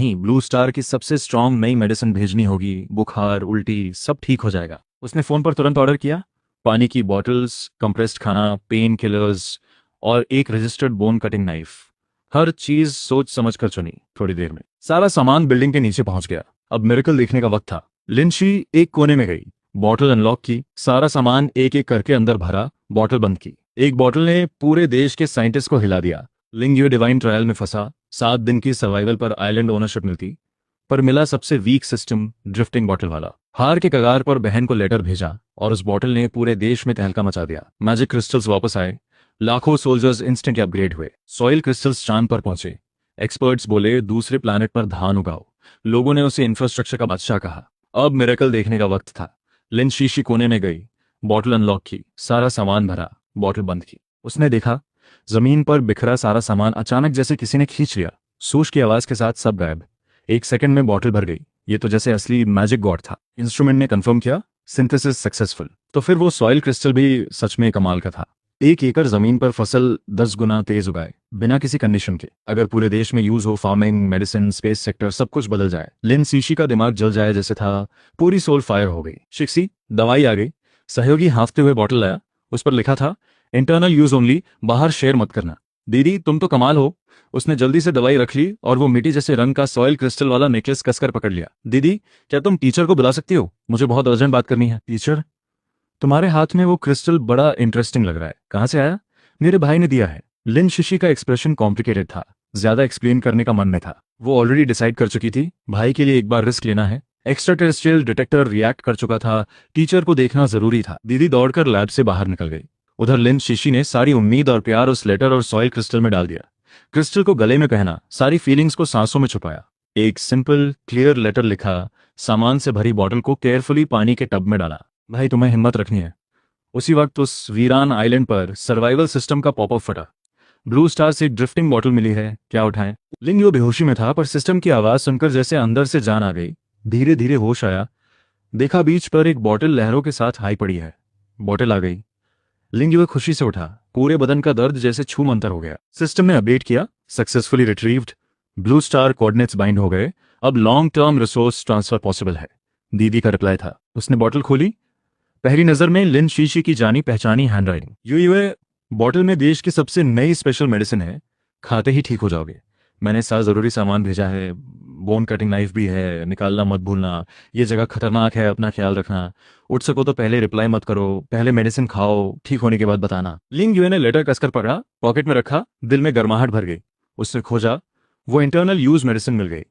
नहीं, blue star की सबसे स्ट्रांग नई मेडिसिन भेजनी होगी, बुखार उल्टी सब ठीक हो जाएगा। उसने फ़ोन पर तुरंत ऑर्डर किया। पानी की बॉटल्स, कंप्रेस्ड खाना, पेन किलर्स और एक रजिस्टर्ड बोन कटिंग नाइफ। हर चीज सोच समझ कर चुनी। थोड़ी देर में सारा सामान बिल्डिंग के नीचे पहुंच गया। अब मिरेकल देखने का वक्त था। लिंशी एक कोने में गई, बॉटल अनलॉक की, सारा सामान एक एक करके अंदर भरा, बॉटल बंद की। एक बॉटल ने पूरे देश के साइंटिस्ट को हिला दिया। लिंग डिवाइन ट्रायल में फंसा, 7 दिन की सर्वाइवल पर आइलैंड ओनरशिप मिलती, पर मिला सबसे वीक सिस्टम, ड्रिफ्टिंग बॉटल वाला। हार के कगार पर बहन को लेटर भेजा और उस बॉटल ने पूरे देश में तहलका मचा दिया। मैजिक क्रिस्टल्स वापस आए, लाखों सोल्जर्स इंस्टेंट अपग्रेड हुए। सॉइल क्रिस्टल्स चांद पर पहुंचे। एक्सपर्ट्स बोले दूसरे प्लैनेट पर धान उगाओ। लोगों ने उसे इंफ्रास्ट्रक्चर का बादशाह कहा। अब मिरेकल देखने का वक्त था। लिन शीशी कोने में गई, बॉटल अनलॉक की, सारा सामान भरा, बॉटल बंद की। उसने देखा जमीन पर बिखरा सारा सामान अचानक जैसे किसी ने खींच लिया। सूश की आवाज के साथ सब गायब। एक सेकंड में बॉटल भर गई। ये तो जैसे असली मैजिक गॉड था। इंस्ट्रूमेंट ने कंफर्म किया, सिंथेसिस सक्सेसफुल। तो फिर वो सॉइल क्रिस्टल भी सच में कमाल का था। 1 एकड़ जमीन पर फसल 10 गुना तेज उगाए, बिना किसी कंडीशन के। अगर पूरे देश में यूज हो, फार्मिंग, मेडिसिन, स्पेस सेक्टर, सब कुछ बदल जाए। लिन सीशी का दिमाग जल जाए जैसे था। पूरी सोल फायर हो गई। शिक्सी, दवाई आ गई। सहयोगी हाँफते हुए बॉटल लाया। उस पर लिखा था, इंटरनल यूज ओनली, बाहर शेयर मत करना। दीदी तुम तो कमाल हो। उसने जल्दी से दवाई रख ली और वो मिट्टी जैसे रंग का सॉइल क्रिस्टल वाला नेकलेस कसकर पकड़ लिया। दीदी, क्या तुम टीचर को बुला सकती हो? मुझे बहुत अर्जेंट बात करनी है। टीचर? तुम्हारे हाथ में वो क्रिस्टल बड़ा इंटरेस्टिंग लग रहा है, कहाँ से आया? मेरे भाई ने दिया है। लिन शिशी का एक्सप्रेशन कॉम्प्लिकेटेड था। ज्यादा एक्सप्लेन करने का मन में था। वो ऑलरेडी डिसाइड कर चुकी थी, भाई के लिए एक बार रिस्क लेना है। एक्स्ट्रा टेरेस्ट्रियल डिटेक्टर रिएक्ट कर चुका था। टीचर को देखना जरूरी था। दीदी दौड़कर लैब से बाहर निकल गई। उधर लिन शिशी ने सारी उम्मीद और प्यार उस लेटर और सॉइल क्रिस्टल में डाल दिया। क्रिस्टल को गले में पहना, सारी फीलिंग्स को सांसों में छुपाया। एक सिंपल क्लियर लेटर लिखा, सामान से भरी बॉटल को केयरफुली पानी के टब में डाला। भाई तुम्हें हिम्मत रखनी है। उसी वक्त उस वीरान आइलैंड पर सर्वाइवल सिस्टम का पॉपअप फटा। ब्लू स्टार से एक ड्रिफ्टिंग बॉटल मिली है, क्या उठाएं? लिंग जो बेहोशी में था, पर सिस्टम की आवाज सुनकर जैसे अंदर से जान आ गई। धीरे धीरे होश आया। देखा बीच पर एक बॉटल लहरों के साथ हाई पड़ी है। बॉटल आ गई। लिंग जो खुशी से उठा। पूरे बदन का दर्द जैसे छू मंतर हो गया। सिस्टम ने अपडेट किया, successfully retrieved. Blue star coordinates bind हो गए। अब long term resource transfer possible है। दीदी का रिप्लाई था। उसने बॉटल खोली। पहली नजर में लिन शीशी की जानी पहचानी हैंडराइटिंग। ये बॉटल में देश की सबसे नई स्पेशल मेडिसिन है, खाते ही ठीक हो जाओगे। मैंने सारा जरूरी सामान भेजा है, बोन कटिंग नाइफ भी है, निकालना मत भूलना। ये जगह खतरनाक है, अपना ख्याल रखना। उठ सको तो पहले रिप्लाई मत करो, पहले मेडिसिन खाओ, ठीक होने के बाद बताना। लिंग यूए ने लेटर कसकर पढ़ा, पॉकेट में रखा, दिल में गर्माहट भर गई। उसने खोजा, वो इंटरनल यूज मेडिसिन मिल गई।